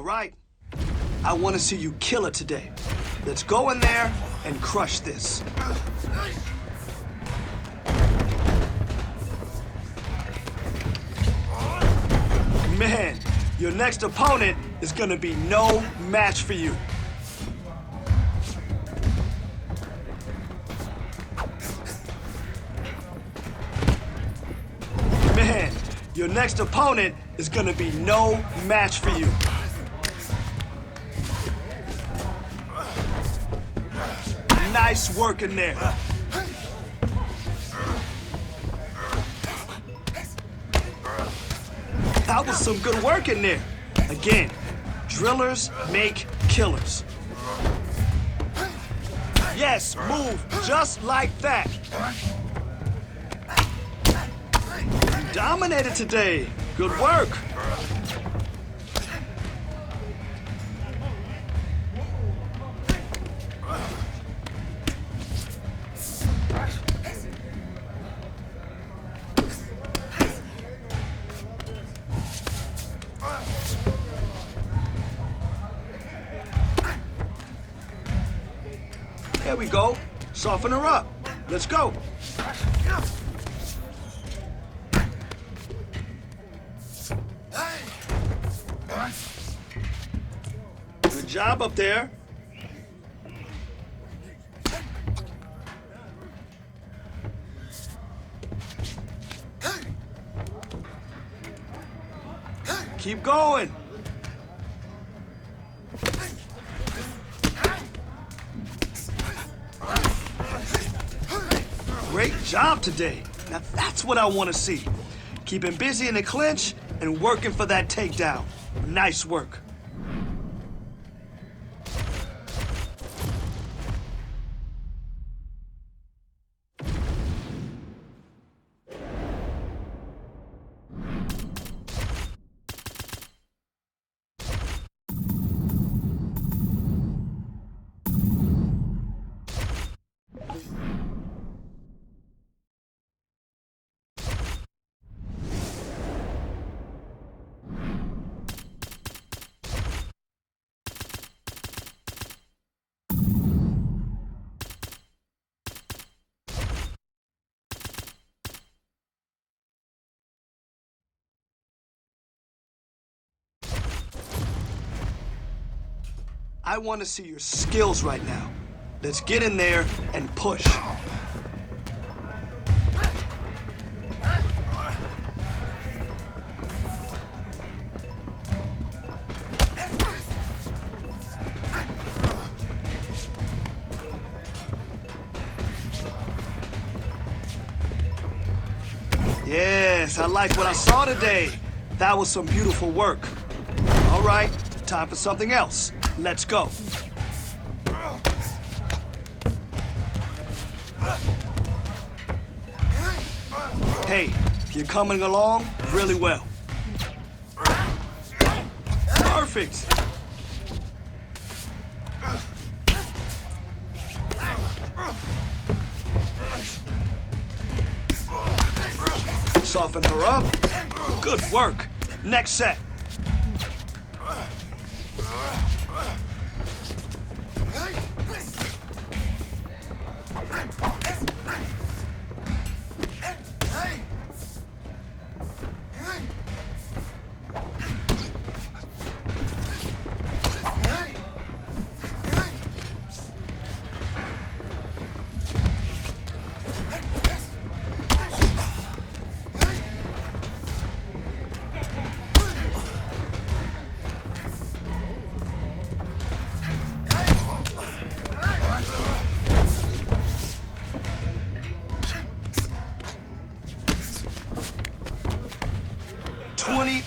All right. I want to see you kill it today. Let's go in there and crush this. Man, your next opponent is gonna be no match for you. Man, your next opponent is gonna be no match for you. Nice work in there. That was some good work in there. Again, drillers make killers. Yes, move just like that. You dominated today. Good work. There we go. Soften her up. Let's go. Good job up there. Keep going. Great job today. Now that's what I want to see. Keeping busy in the clinch and working for that takedown. Nice work. I want to see your skills right now. Let's get in there and push. Yes, I like what I saw today. That was some beautiful work. All right, time for something else. Let's go. Hey, you're coming along really well. Perfect. Soften her up. Good work. Next set.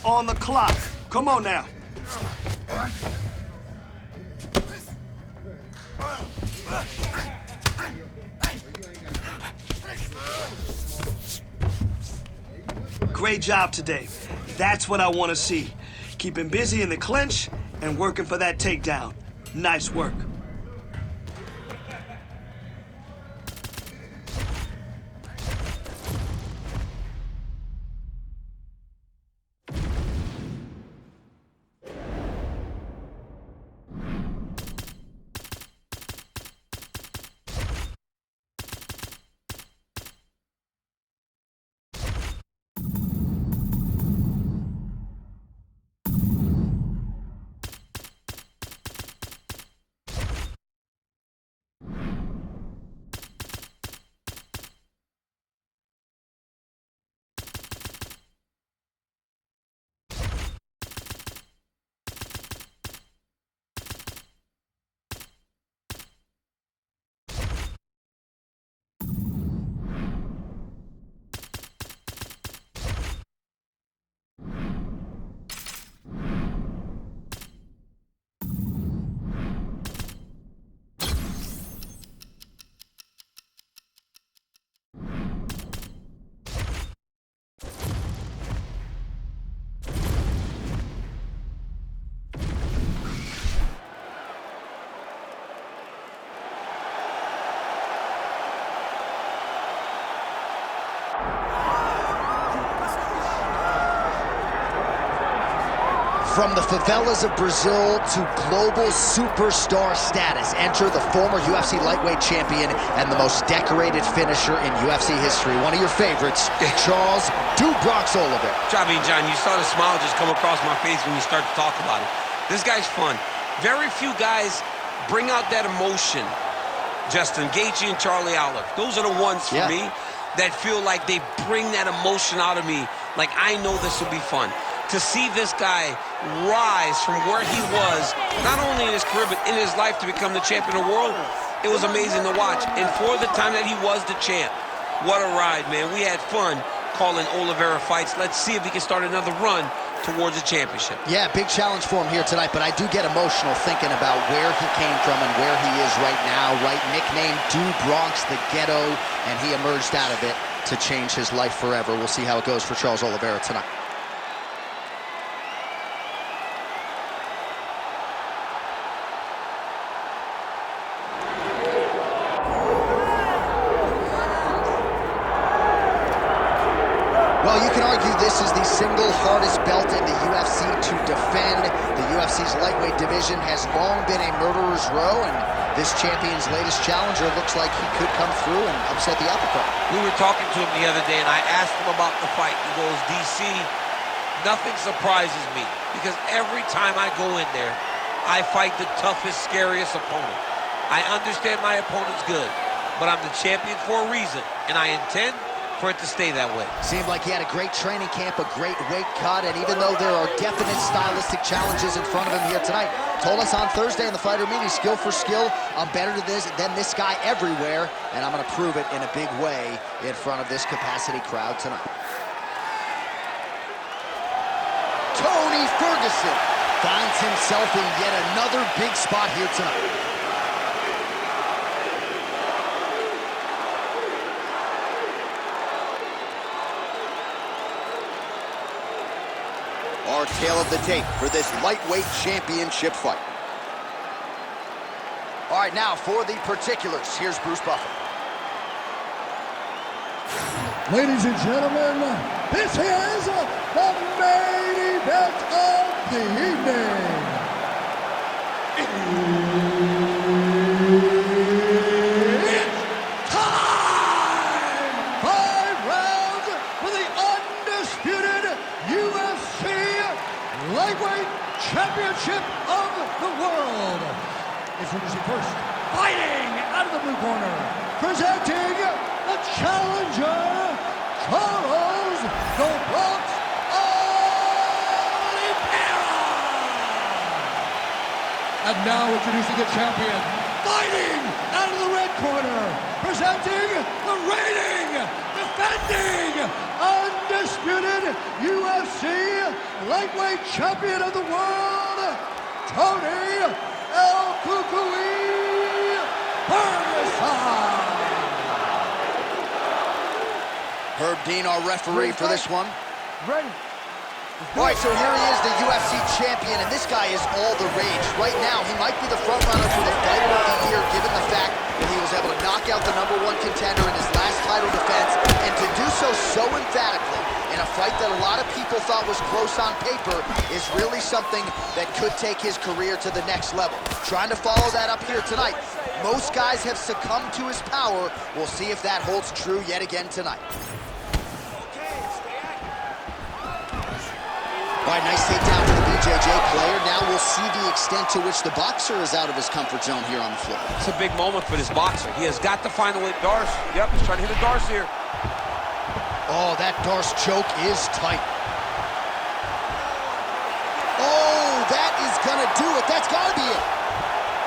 On the clock. Come on now. Great job today. That's what I want to see. Keeping busy in the clinch and working for that takedown. Nice work. From the favelas of Brazil to global superstar status, enter the former UFC lightweight champion and the most decorated finisher in UFC history. One of your favorites, Charles "Do Bronx" Oliveira. John, you saw the smile just come across my face when you start to talk about it. This guy's fun. Very few guys bring out that emotion. Justin Gaethje and Charlie Olive. Those are the ones for me that feel like they bring that emotion out of me. Like, I know this will be fun. To see this guy rise from where he was, not only in his career, but in his life to become the champion of the world, it was amazing to watch. And for the time that he was the champ, what a ride, man. We had fun calling Oliveira fights. Let's see if he can start another run towards the championship. Yeah, big challenge for him here tonight, but I do get emotional thinking about where he came from and where he is right now, right? Nicknamed "Do Bronx," the ghetto, and he emerged out of it to change his life forever. We'll see how it goes for Charles Oliveira tonight. Well, you can argue this is the single hardest belt in the UFC to defend. The UFC's lightweight division has long been a murderer's row, and this champion's latest challenger looks like he could come through and upset the apple cart. We were talking to him the other day, and I asked him about the fight. He goes, DC, nothing surprises me, because every time I go in there, I fight the toughest, scariest opponent. I understand my opponent's good, but I'm the champion for a reason, and I intend for it to stay that way. Seemed like he had a great training camp, a great weight cut, and even though there are definite stylistic challenges in front of him here tonight, told us on Thursday in the fighter meeting, skill for skill, I'm better than this guy everywhere, and I'm gonna prove it in a big way in front of this capacity crowd tonight. Tony Ferguson finds himself in yet another big spot here tonight. Our tale of the tape for this lightweight championship fight. All right, now for the particulars, here's Bruce Buffer. Ladies and gentlemen, this is the main event of the evening. It's time! 5 rounds for the undisputed UFC Lightweight Championship of the World. Introducing first, fighting out of the blue corner, presenting the challenger, Charles "Do Bronx" Oliveira. And now introducing the champion, fighting out of the red corner, presenting the reigning, defending, undisputed UFC Lightweight Champion of the World, Tony "El Cucuy" Ferguson. Herb Dean, our referee for this one. Ready. All right, so here he is, the UFC champion, and this guy is all the rage. Right now, he might be the front runner for the fighter of the year, given the fact that he was able to knock out the #1 contender in his last title defense, and to do so emphatically in a fight that a lot of people thought was close on paper is really something that could take his career to the next level. Trying to follow that up here tonight. Most guys have succumbed to his power. We'll see if that holds true yet again tonight. All right, nice takedown for the BJJ player. Now we'll see the extent to which the boxer is out of his comfort zone here on the floor. It's a big moment for this boxer. He has got to find a way. Darce, yep, he's trying to hit a Darce here. Oh, that Darce choke is tight. Oh, that is gonna do it. That's gotta be it.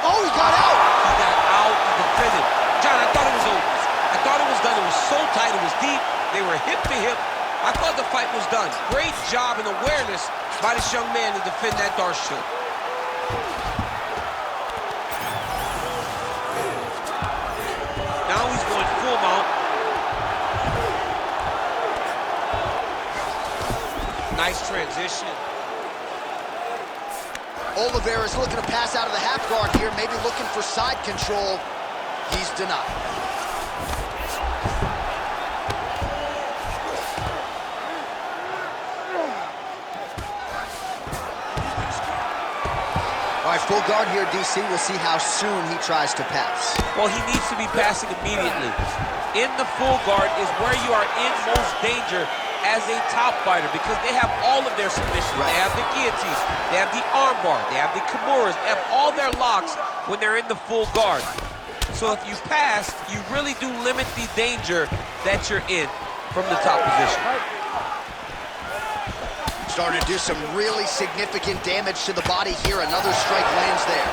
Oh, he got out. He got out and defended. John, I thought it was over. I thought it was done. It was so tight. It was deep. They were hip to hip. I thought the fight was done. Great job and awareness by this young man to defend that Darce choke. Now he's going full mount. Nice transition. Oliveira's looking to pass out of the half guard here, maybe looking for side control. He's denied. full guard here, DC. We'll see how soon he tries to pass. Well, he needs to be passing immediately. In the full guard is where you are in most danger as a top fighter because they have all of their submissions. Right. They have the guillotines, they have the armbar, they have the kimuras, they have all their locks when they're in the full guard. So if you pass, you really do limit the danger that you're in from the top position. Starting to do some really significant damage to the body here. Another strike lands there.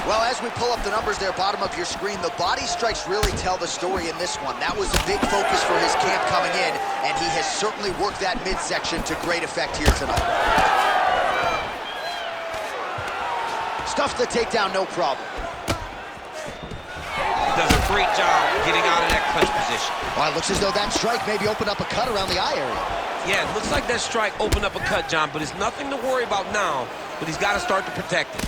Well, as we pull up the numbers there, bottom of your screen, the body strikes really tell the story in this one. That was a big focus for his camp coming in, and he has certainly worked that midsection to great effect here tonight. Stuffs the takedown, no problem. Does a great job getting out of that clinch position. Well, it looks as though that strike maybe opened up a cut around the eye area. Yeah, it looks like that strike opened up a cut, John, but it's nothing to worry about now, but he's got to start to protect it.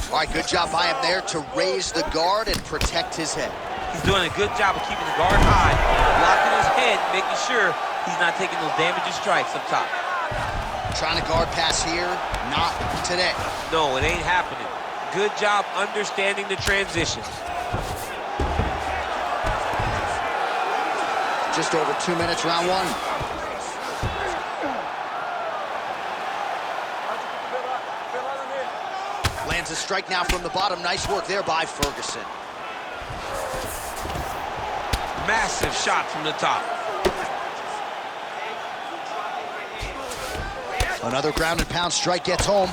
All right, good job by him there to raise the guard and protect his head. He's doing a good job of keeping the guard high, locking his head, making sure he's not taking those damaging strikes up top. Trying to guard pass here, not today. No, it ain't happening. Good job understanding the transitions. Just over 2 minutes, round one. Lands a strike now from the bottom. Nice work there by Ferguson. Massive shot from the top. Another ground and pound strike gets home.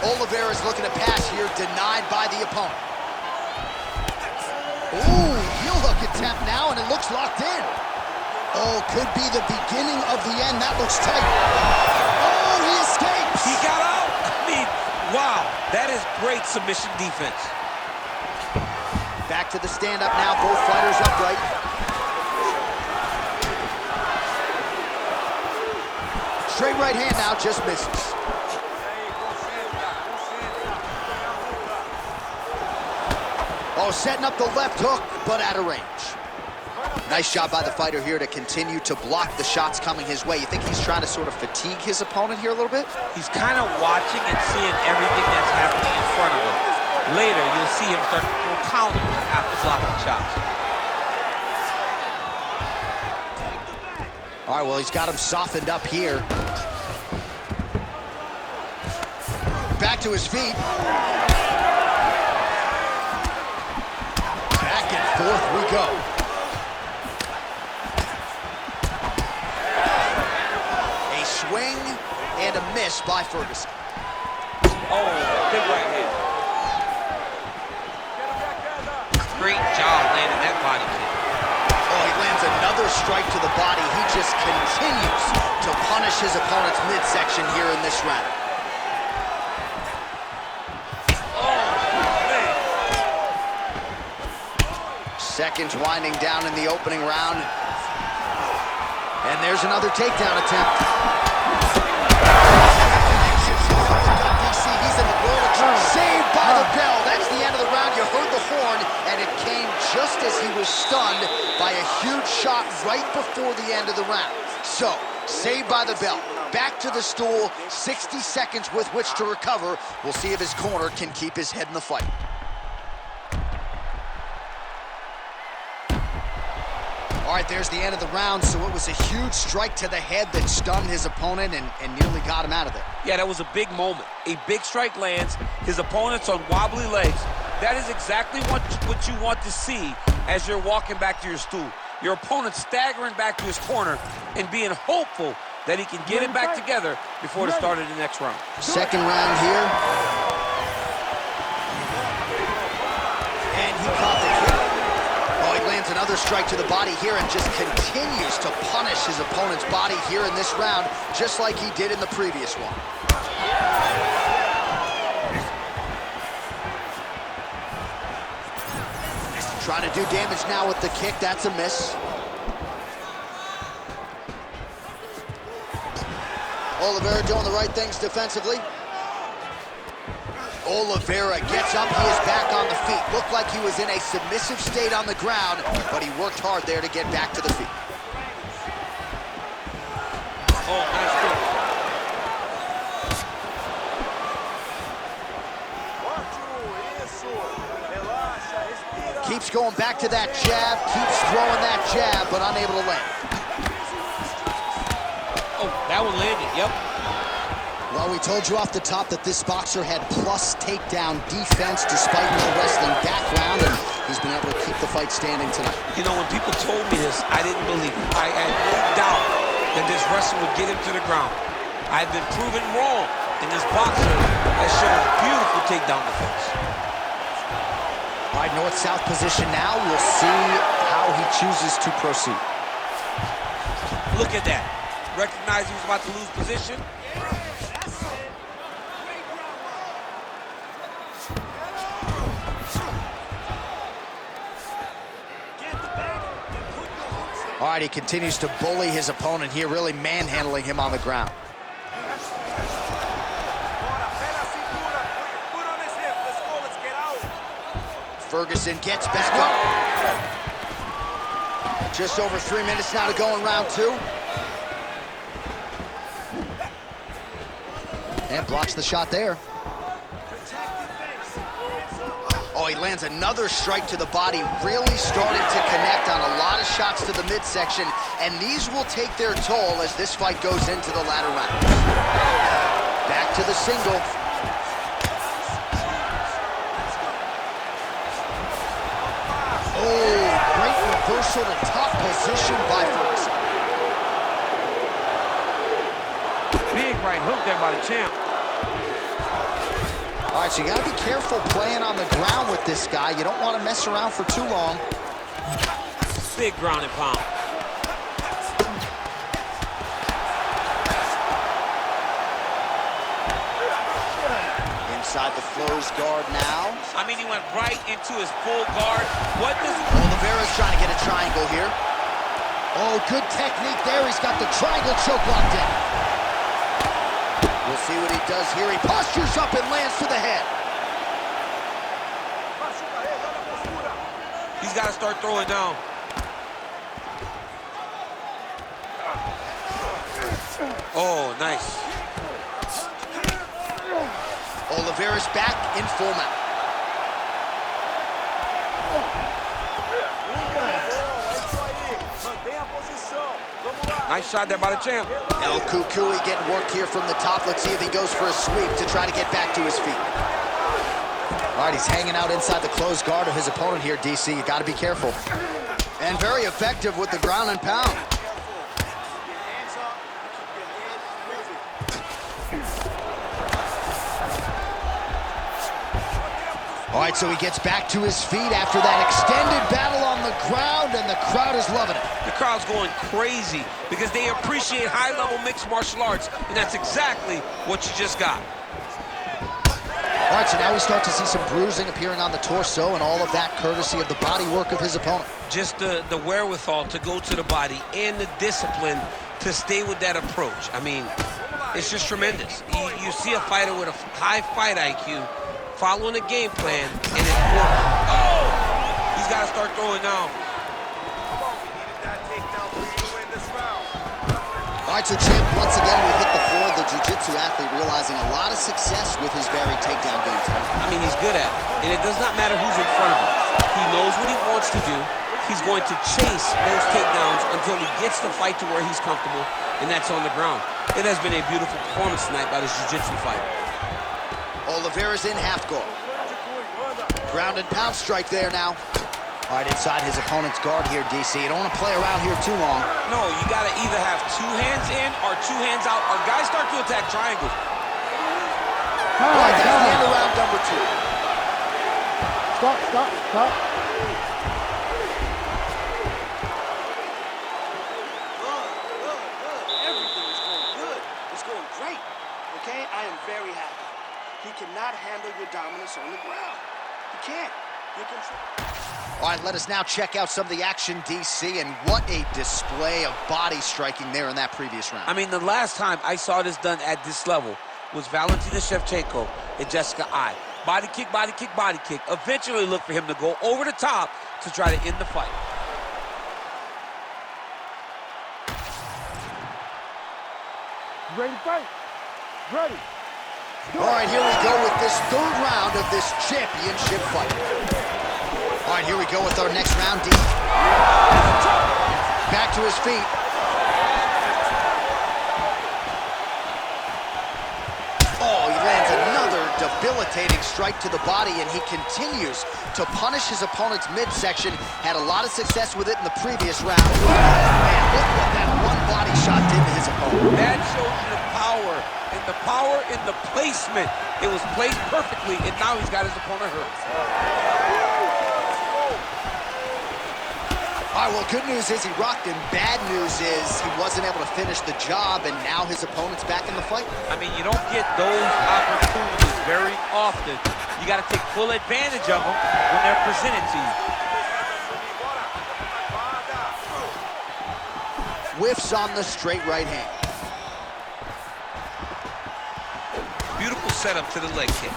Oliveira's looking to pass here, denied by the opponent. Ooh, heel hook attempt now, and it looks locked in. Oh, could be the beginning of the end. That looks tight. Oh, he escapes. He got out. I mean, wow, that is great submission defense. Back to the stand-up now, both fighters upright. Straight right hand now, just misses. Oh, setting up the left hook, but out of range. Nice job by the fighter here to continue to block the shots coming his way. You think he's trying to sort of fatigue his opponent here a little bit? He's kind of watching and seeing everything that's happening in front of him. Later, you'll see him start to throw counters after blocking shots. All right, well, he's got him softened up here. Back to his feet. Back and forth we go. A swing and a miss by Ferguson. Oh, big right hand. Great job landing that body kick. Oh, he lands another strike to the body. He just continues to punish his opponent's midsection here in this round. Seconds winding down in the opening round. And there's another takedown attempt. He's in the world. Saved by the bell. That's the end of the round. You heard the horn, and it came just as he was stunned by a huge shot right before the end of the round. So, saved by the bell. Back to the stool. 60 seconds with which to recover. We'll see if his corner can keep his head in the fight. All right, there's the end of the round, so it was a huge strike to the head that stunned his opponent and nearly got him out of there. Yeah, that was a big moment. A big strike lands, his opponent's on wobbly legs. That is exactly what you want to see as you're walking back to your stool. Your opponent staggering back to his corner and being hopeful that he can get it back together before the start of the next round. Second round here. And he caught the kick. Lands another strike to the body here and just continues to punish his opponent's body here in this round, just like he did in the previous one. Trying to do damage now with the kick. That's a miss. Oliveira doing the right things defensively. Oliveira gets up, he is back on the feet. Looked like he was in a submissive state on the ground, but he worked hard there to get back to the feet. Oh, nice Keeps going back to that jab, keeps throwing that jab, but unable to land. Oh, that one landed, yep. Well, we told you off the top that this boxer had plus takedown defense despite no wrestling background, and he's been able to keep the fight standing tonight. You know, when people told me this, I didn't believe it. I had no doubt that this wrestler would get him to the ground. I've been proven wrong, and this boxer has shown beautiful takedown defense. All right, north-south position now. We'll see how he chooses to proceed. Look at that. Recognized he was about to lose position. All right, he continues to bully his opponent here, really manhandling him on the ground. Ferguson gets back up. Just over 3 minutes now to go in round 2. And blocks the shot there. Oh, he lands another strike to the body, really starting to connect on a lot of shots to the midsection, and these will take their toll as this fight goes into the latter rounds. Back to the single. Oh, great reversal to top position by Ferguson. Big right hook there by the champ. All right, so you got to be careful playing on the ground with this guy. You don't want to mess around for too long. Big ground and pound. Inside the closed guard now. I mean, he went right into his full guard. What does... Oliveira's trying to get a triangle here. Oh, good technique there. He's got the triangle choke locked in. We'll see what he does here. He postures up and lands to the head. He's got to start throwing down. Oh, nice. Oliveira's back in full mount. Nice shot there by the champ. El Cucuy getting worked here from the top. Let's see if he goes for a sweep to try to get back to his feet. All right, he's hanging out inside the closed guard of his opponent here, DC. You got to be careful. And very effective with the ground and pound. All right, so he gets back to his feet after that extended battle on the ground, and the crowd is loving it. The crowd's going crazy because they appreciate high-level mixed martial arts, and that's exactly what you just got. All right, so now we start to see some bruising appearing on the torso, and all of that courtesy of the body work of his opponent. Just the wherewithal to go to the body and the discipline to stay with that approach. I mean, it's just tremendous. You see a fighter with a high fight IQ following a game plan, and it worked. Oh! He's got to start throwing down. All right, so champ, once again, we hit the floor. The jiu-jitsu athlete realizing a lot of success with his varied takedown game tonight. I mean, he's good at it, and it does not matter who's in front of him. He knows what he wants to do. He's going to chase those takedowns until he gets the fight to where he's comfortable, and that's on the ground. It has been a beautiful performance tonight by this jiu-jitsu fighter. Oliveira's in half guard. Ground and pound strike there now. All right, inside his opponent's guard here, DC. You don't want to play around here too long. No, you got to either have 2 hands in or 2 hands out, or guys start to attack triangles. All right, that's the end of round number 2. Stop. Everything is going good. It's going great. Okay? I am very happy. He cannot handle your dominance on the ground. He can't. You can... All right, let us now check out some of the action, DC, and what a display of body striking there in that previous round. I mean, the last time I saw this done at this level was Valentina Shevchenko and Jessica I. Body kick, body kick, body kick. Eventually look for him to go over the top to try to end the fight. Ready to fight? Ready. All right, here we go with this 3rd round of this championship fight. All right, here we go with our next round, D. Back to his feet. Oh, he lands another debilitating strike to the body, and he continues to punish his opponent's midsection. Had a lot of success with it in the previous round. Man, look what that one body shot did to his opponent. That shows you the power in the placement. It was placed perfectly, and now he's got his opponent hurt. All right, well, good news is he rocked him. Bad news is he wasn't able to finish the job, and now his opponent's back in the fight. I mean, you don't get those opportunities very often. You got to take full advantage of them when they're presented to you. Whiffs on the straight right hand. Beautiful setup to the leg kick.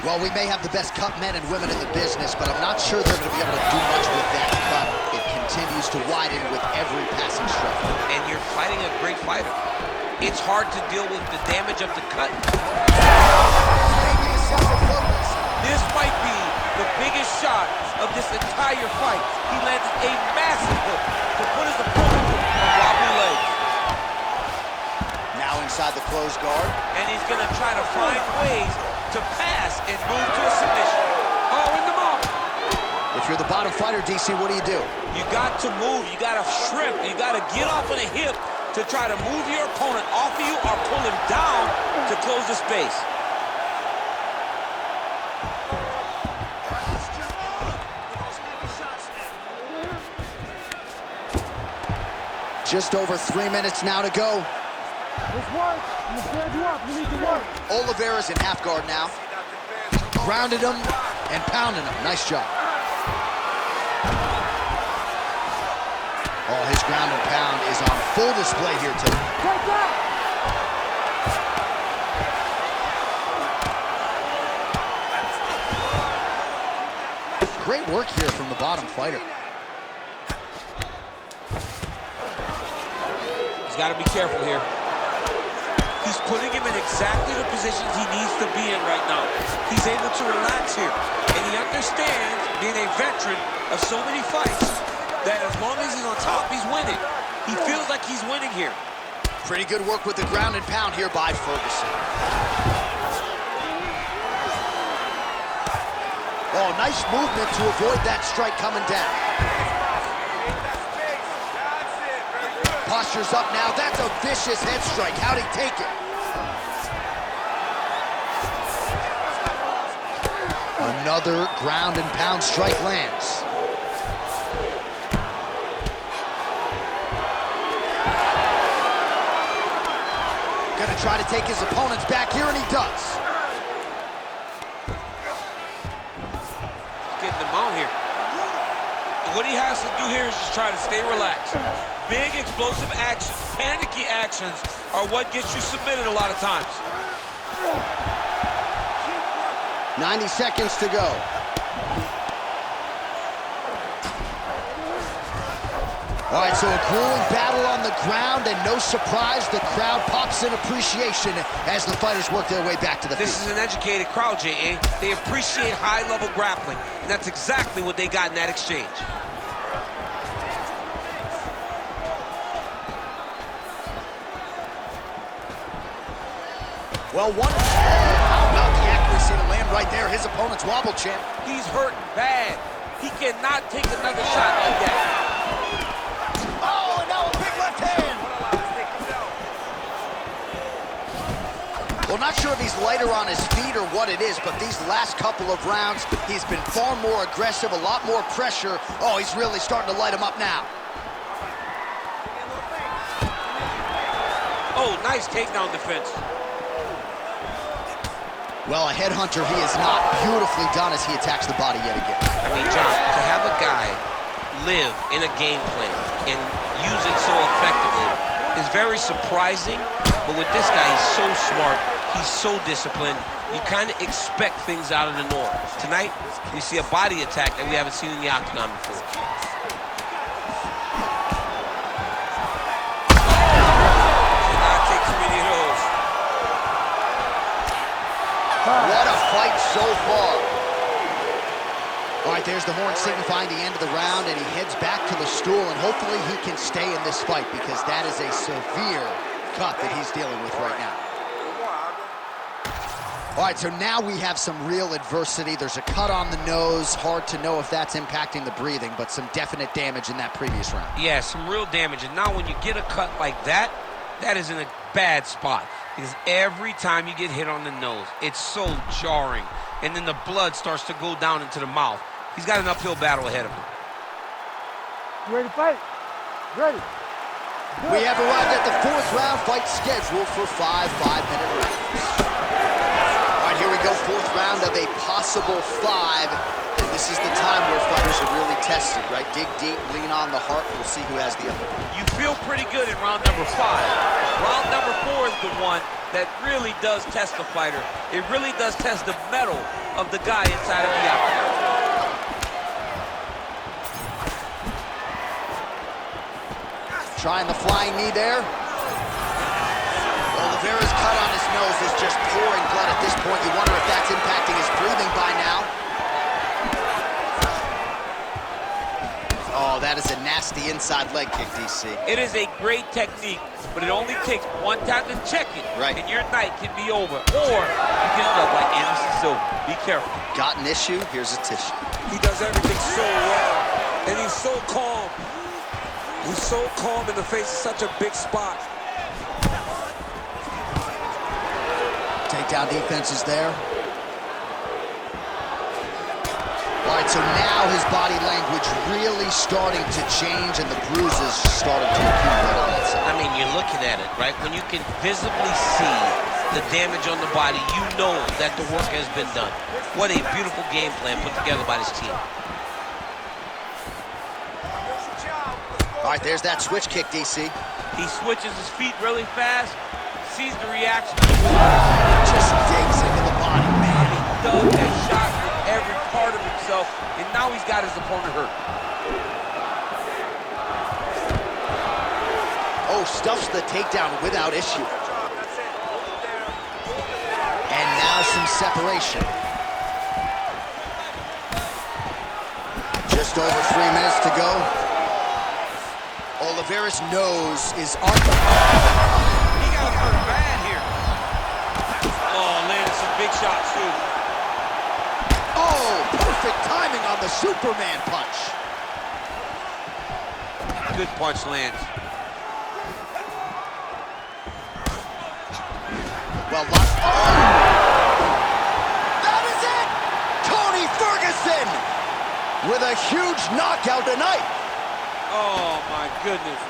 Well, we may have the best cut men and women in the business, but I'm not sure they're going to be able to do much with that cut. It continues to widen with every passing strike. And you're fighting a great fighter. It's hard to deal with the damage of the cut. This might be the biggest shot of this entire fight. He landed a massive hook to put his opponent on wobbly legs. Now inside the closed guard. And he's going to try to find ways to pass and move to a submission. Oh, in the mouth. If you're the bottom fighter, DC, what do? You got to move. You got to shrimp. You got to get off of the hip to try to move your opponent off of you or pull him down to close the space. Just over 3 minutes now to go. Let's work. I'm gonna stand you up. You need to work. Oliveira's in half guard now. Grounded him and pounding him. Nice job. Oh, his ground and pound is on full display here today. Take that. Great work here from the bottom fighter. He's got to be careful here. He's putting him in exactly the positions he needs to be in right now. He's able to relax here. And he understands, being a veteran of so many fights, that as long as he's on top, he's winning. He feels like he's winning here. Pretty good work with the ground and pound here by Ferguson. Oh, nice movement to avoid that strike coming down. Posture's up now. That's a vicious head strike. How'd he take it? Another ground and pound strike lands. Gonna try to take his opponents back here, and he does. Getting them out here. What he has to do here is just try to stay relaxed. Big explosive actions, panicky actions are what gets you submitted a lot of times. 90 seconds to go. All right, so a grueling battle on the ground, and no surprise, the crowd pops in appreciation as the fighters work their way back to the field. This is an educated crowd, J.A. They appreciate high-level grappling, and that's exactly what they got in that exchange. Well, how about the accuracy to land right there? His opponent's wobble champ. He's hurting bad. He cannot take another shot like that. Oh, and now a big left hand. Well, not sure if he's lighter on his feet or what it is, but these last couple of rounds, he's been far more aggressive, a lot more pressure. Oh, he's really starting to light him up now. Oh, nice takedown defense. Well, a headhunter he is not. Beautifully done as he attacks the body yet again. I mean, John, to have a guy live in a game plan and use it so effectively is very surprising. But with this guy, he's so smart. He's so disciplined. You kind of expect things out of the norm. Tonight, we see a body attack that we haven't seen in the octagon before. Cannot take too many of those. What a fight so far. All right, there's the horn signifying the end of the round, and he heads back to the stool, and hopefully he can stay in this fight because that is a severe cut that he's dealing with right now. All right, so now we have some real adversity. There's a cut on the nose. Hard to know if that's impacting the breathing, but some definite damage in that previous round. Yeah, some real damage. And now when you get a cut like that, that is in a bad spot. Because every time you get hit on the nose, it's so jarring. And then the blood starts to go down into the mouth. He's got an uphill battle ahead of him. You ready to fight? Ready. We have arrived at the fourth round, fight scheduled for 5 5-minute rounds. All right, here we go, fourth round of a possible 5. And this is the time where fighters are really tested, right? Dig deep, lean on the heart, we'll see who has the upper hand. You feel pretty good in round number 5. Round number 4 is the one that really does test the fighter. It really does test the mettle of the guy inside of the octagon. Trying the flying knee there. Oliveira's cut on his nose is just pouring blood at this point. You wonder if that's impacting his breathing by now. Oh, that is a nasty inside leg kick, DC. It is a great technique, but it only takes one time to check it, right, and your night can be over. Or you can end up like Anderson Silva. Be careful. Got an issue? Here's a tissue. He does everything so well, and he's so calm. He's so calm in the face of such a big spot. Takedown defense is there. All right, so now his body language really starting to change, and the bruises starting to accumulate on that side. I mean, you're looking at it, right? When you can visibly see the damage on the body, you know that the work has been done. What a beautiful game plan put together by this team. All right, there's that switch kick, DC. He switches his feet really fast, sees the reaction. Just digs into the body, man. He dug that shot with every part of himself, and now he's got his opponent hurt. Oh, stuffs the takedown without issue. And now some separation. Just over 3 minutes to go. Oliveira's nose is on. He got hurt bad here. Oh, landed some big shots, too. Oh, perfect timing on the Superman punch. Good punch lands. Well, that is it! Tony Ferguson with a huge knockout tonight. Oh, my goodness.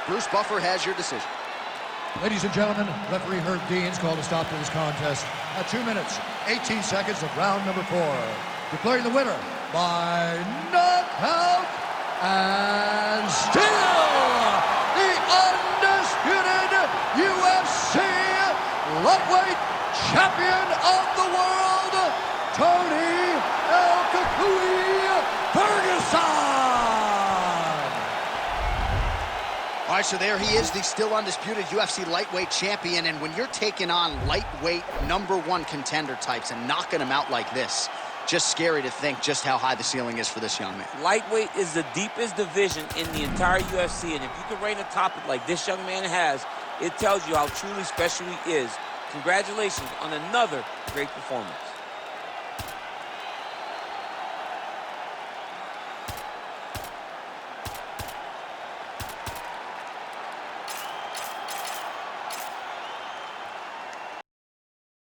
Bruce Buffer has your decision. Ladies and gentlemen, referee Herb Dean's called a stop to this contest at 2 minutes, 18 seconds of round number 4. Declaring the winner by knockout and still the undisputed UFC lightweight champion of the world, Tony El Cucuy Ferguson. All right, so there he is, the still undisputed UFC lightweight champion. And when you're taking on lightweight #1 contender types and knocking them out like this, just scary to think just how high the ceiling is for this young man. Lightweight is the deepest division in the entire UFC, and if you can reign atop it like this young man has, it tells you how truly special he is. Congratulations on another great performance.